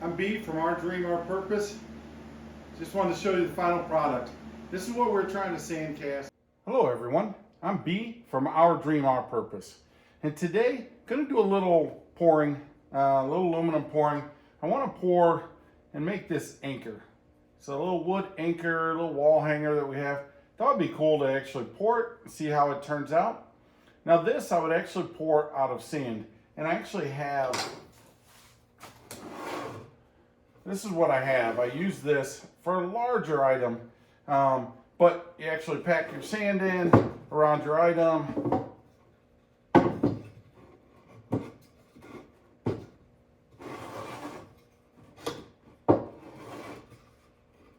I'm B from Our Dream, Our Purpose. Just wanted to show you the final product. This is what we're trying to sand cast. Hello everyone, I'm B from Our Dream, Our Purpose. And today, I'm going to do a little pouring, a little aluminum pouring. I want to pour and make this anchor. So a little wood anchor, a little wall hanger that we have. Thought it'd be cool to actually pour it and see how it turns out. Now this I would actually pour out of sand. And I actually have, this is what I have. I use this for a larger item, but you actually pack your sand in around your item.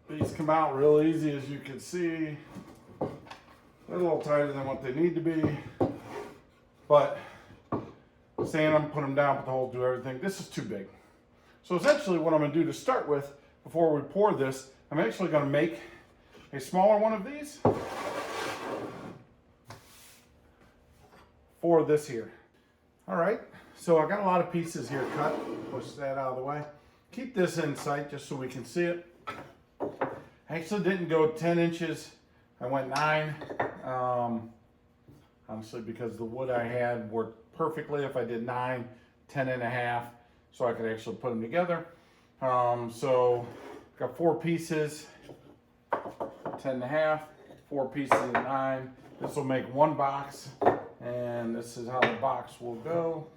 These come out real easy, as you can see. They're a little tighter than what they need to be, but sand them, put them down, put the hole, do everything. This is too big. So essentially what I'm going to do to start with, before we pour this, I'm actually going to make a smaller one of these for this here. All right, so I got a lot of pieces here cut. Push that out of the way. Keep this in sight just so we can see it. I actually didn't go 10 inches. I went 9. Honestly, because the wood I had worked perfectly. If I did 9, 10 and a half, so I could actually put them together. So got 4 pieces, 10 and a half, 4 pieces of 9. This will make one box, and this is how the box will go.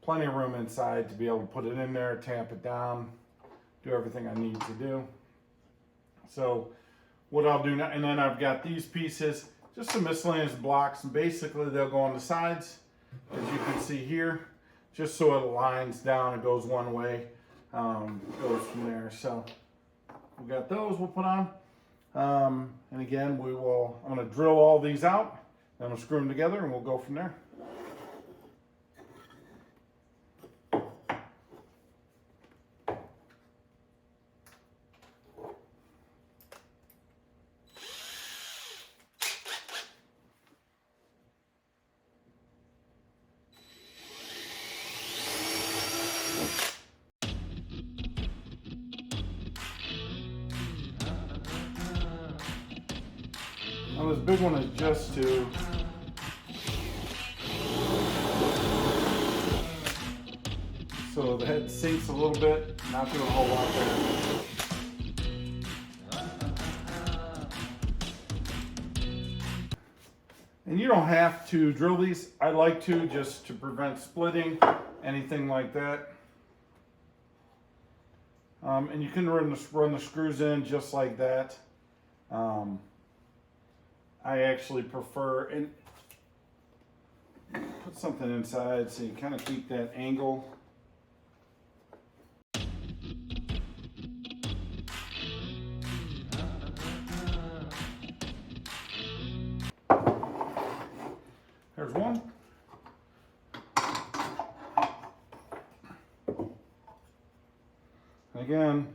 Plenty of room inside to be able to put it in there, tamp it down, do everything I need to do. So what I'll do now, and then I've got these pieces, just some miscellaneous blocks, and basically they'll go on the sides, as you can see here, just so it lines down and goes one way, goes from there. So we got those we'll put on, and again I'm going to drill all these out, then we'll screw them together, and we'll go from there. Now this big one is just to so the head sinks a little bit, not doing a whole lot there. And you don't have to drill these. I like to, just to prevent splitting, anything like that. And you can run the screws in just like that. I actually prefer, and put something inside so you kind of keep that angle. There's one. And again,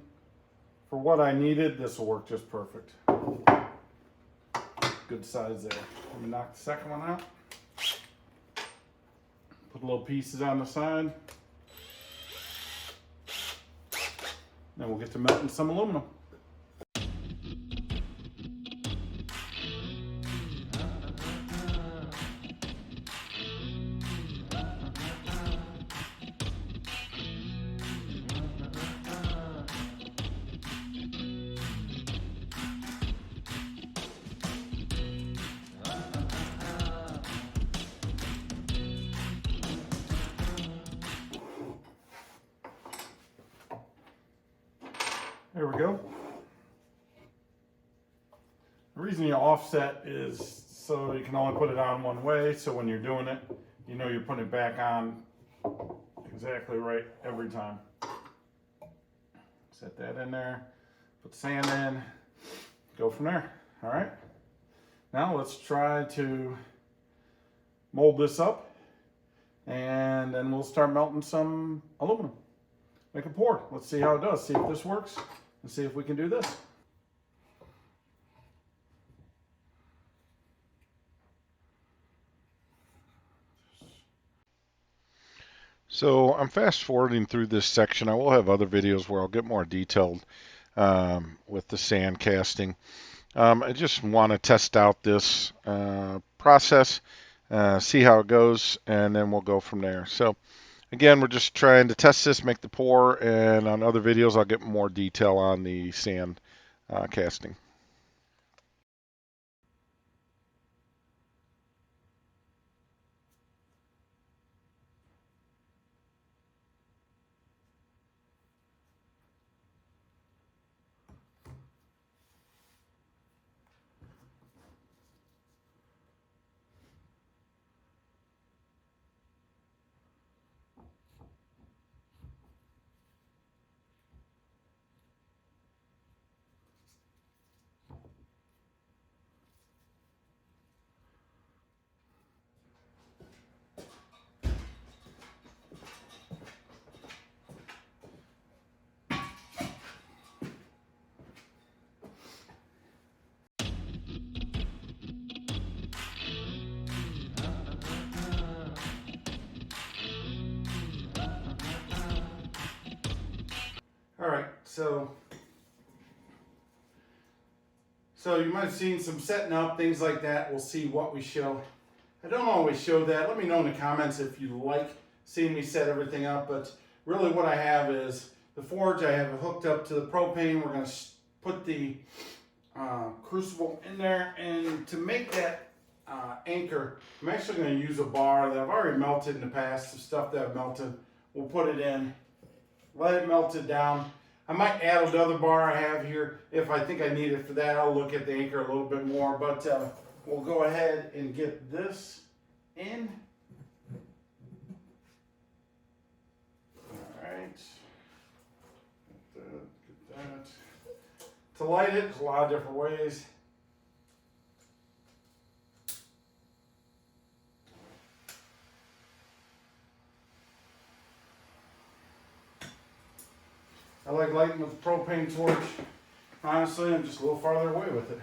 for what I needed, this will work just perfect. Good size there. Let me knock the second one out. Put little pieces on the side. Then we'll get to melting some aluminum. There we go. The reason you offset is so you can only put it on one way, so when you're doing it, you know you're putting it back on exactly right every time. Set that in there, put sand in, go from there. All right. Now let's try to mold this up, and then we'll start melting some aluminum. Make a pour. Let's see how it does. See if this works, and see if we can do this. So I'm fast forwarding through this section. I will have other videos where I'll get more detailed with the sand casting. I just want to test out this process, see how it goes, and then we'll go from there. So again, we're just trying to test this, make the pour, and on other videos I'll get more detail on the sand casting. All right, so you might have seen some setting up, things like that. We'll see what we show. I don't always show that. Let me know in the comments if you like seeing me set everything up, but really what I have is the forge. I have it hooked up to the propane. We're going to put the crucible in there, and to make that anchor, I'm actually going to use a bar that I've already melted in the past, some stuff that I've melted. We'll put it in, let it melt it down. I might add another bar I have here. If I think I need it for that, I'll look at the anchor a little bit more, but we'll go ahead and get this in. All right. Get that. To light it, there's a lot of different ways. I like lighting with the propane torch. Honestly, I'm just a little farther away with it.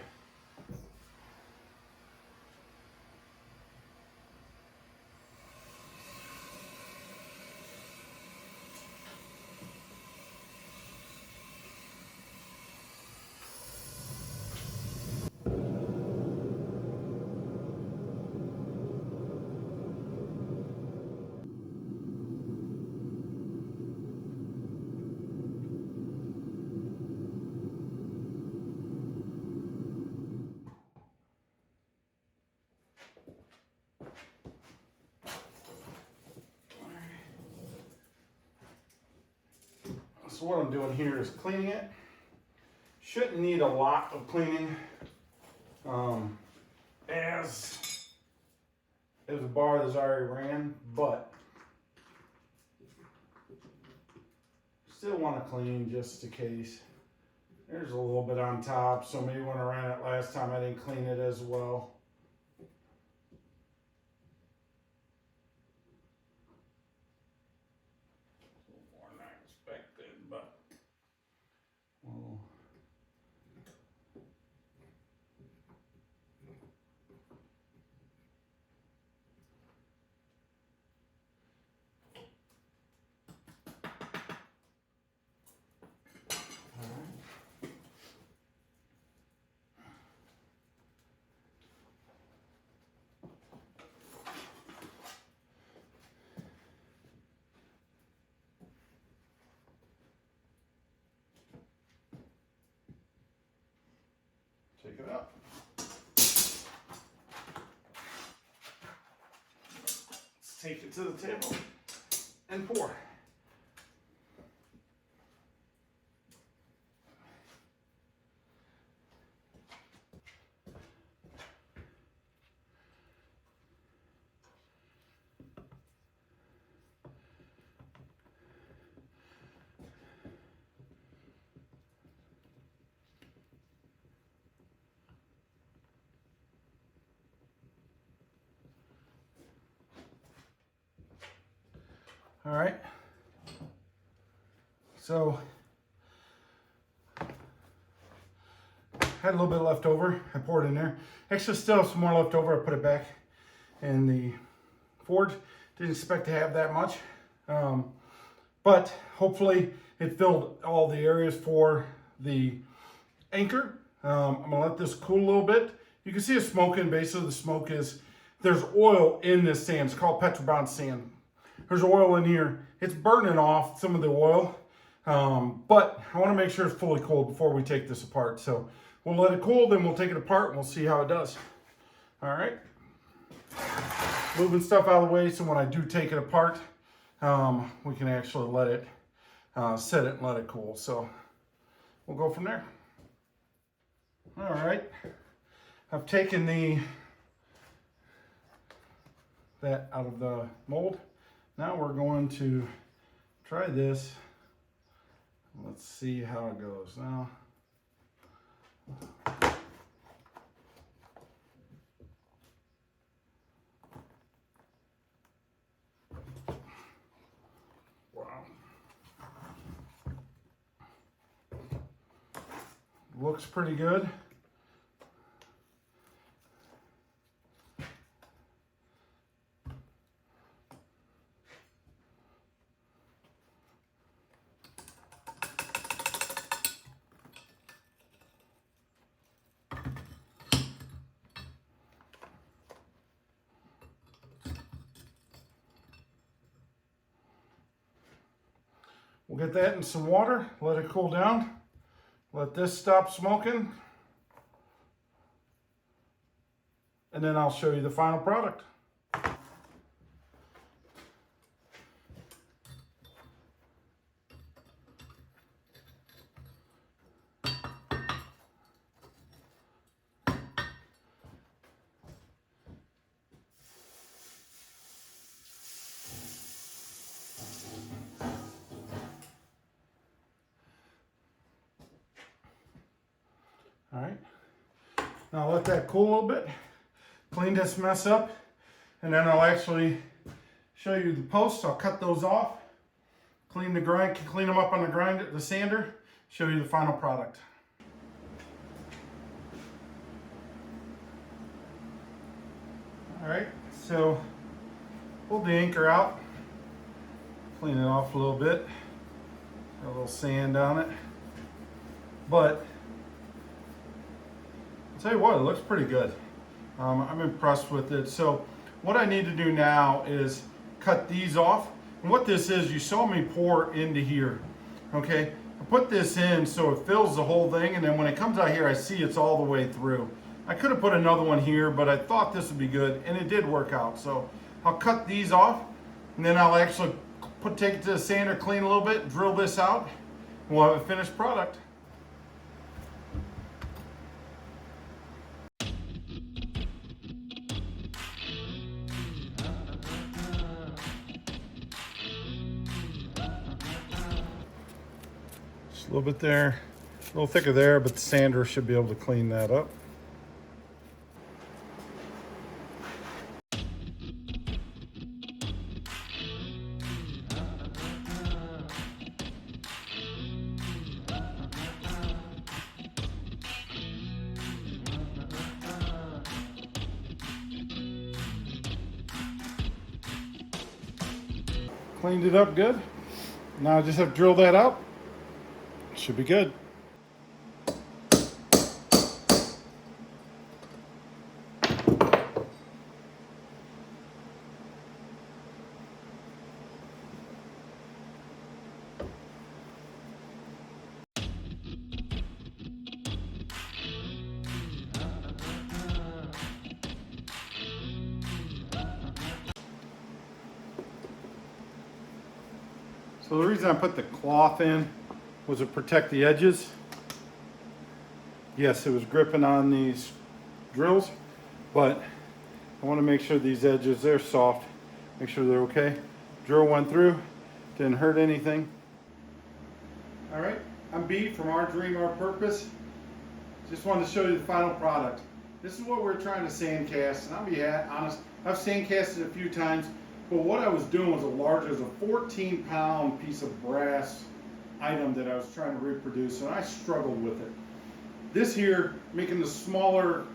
So what I'm doing here is cleaning it. Shouldn't need a lot of cleaning, as there's a bar that's already ran, but still want to clean just in case. There's a little bit on top, so maybe when I ran it last time I didn't clean it as well. A little more than I expected, but well. Take it up. Let's take it to the table and pour. All right. So had a little bit left over. I poured in there. Actually, still some more left over. I put it back in the forge. Didn't expect to have that much. But hopefully it filled all the areas for the anchor. I'm gonna let this cool a little bit. You can see it smoking. Basically the smoke is, there's oil in this sand. It's called Petrobras sand. There's oil in here. It's burning off some of the oil. But I want to make sure it's fully cooled before we take this apart. So we'll let it cool, then we'll take it apart and we'll see how it does. All right. Moving stuff out of the way so when I do take it apart, we can actually let it set it and let it cool. So we'll go from there. All right. I've taken that out of the mold. Now we're going to try this. Let's see how it goes now. Wow. Looks pretty good. We'll get that in some water, let it cool down, let this stop smoking, and then I'll show you the final product. All right, now let that cool a little bit, clean this mess up, and then I'll actually show you the posts. I'll cut those off, clean them up on the sander, show you the final product. All right, so pull the anchor out, clean it off a little bit, got a little sand on it, but I'll tell you what, it looks pretty good. I'm impressed with it. So what I need to do now is cut these off. And what this is, you saw me pour into here, okay? I put this in so it fills the whole thing, and then when it comes out here, I see it's all the way through. I could have put another one here, but I thought this would be good, and it did work out. So I'll cut these off, and then I'll actually take it to the sander, clean a little bit, drill this out, and we'll have a finished product. A little bit there, a little thicker there, but the sander should be able to clean that up. Cleaned it up good. Now I just have to drill that out. Should be good. So the reason I put the cloth in was to protect the edges. Yes, it was gripping on these drills, but I want to make sure these edges, they're soft, make sure they're okay. Drill went through, didn't hurt anything. All right, I'm B from Our Dream, Our Purpose. Just wanted to show you the final product. This is what we're trying to sand cast, and I'll be honest, I've sand casted a few times, but what I was doing was it was a 14-pound piece of brass item that I was trying to reproduce, and I struggled with it. This here, making the smaller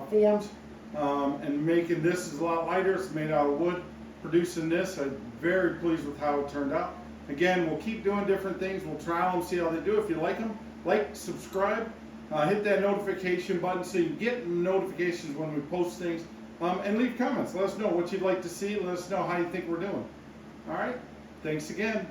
forms, and making this is a lot lighter, it's made out of wood. producing this. I'm very pleased with how it turned out. Again, we'll keep doing different things. We'll trial them, see how they do. If you like them, like, subscribe, hit that notification button so you get notifications when we post things, and leave comments. Let us know what you'd like to see. Let us know how you think we're doing. All right, thanks again.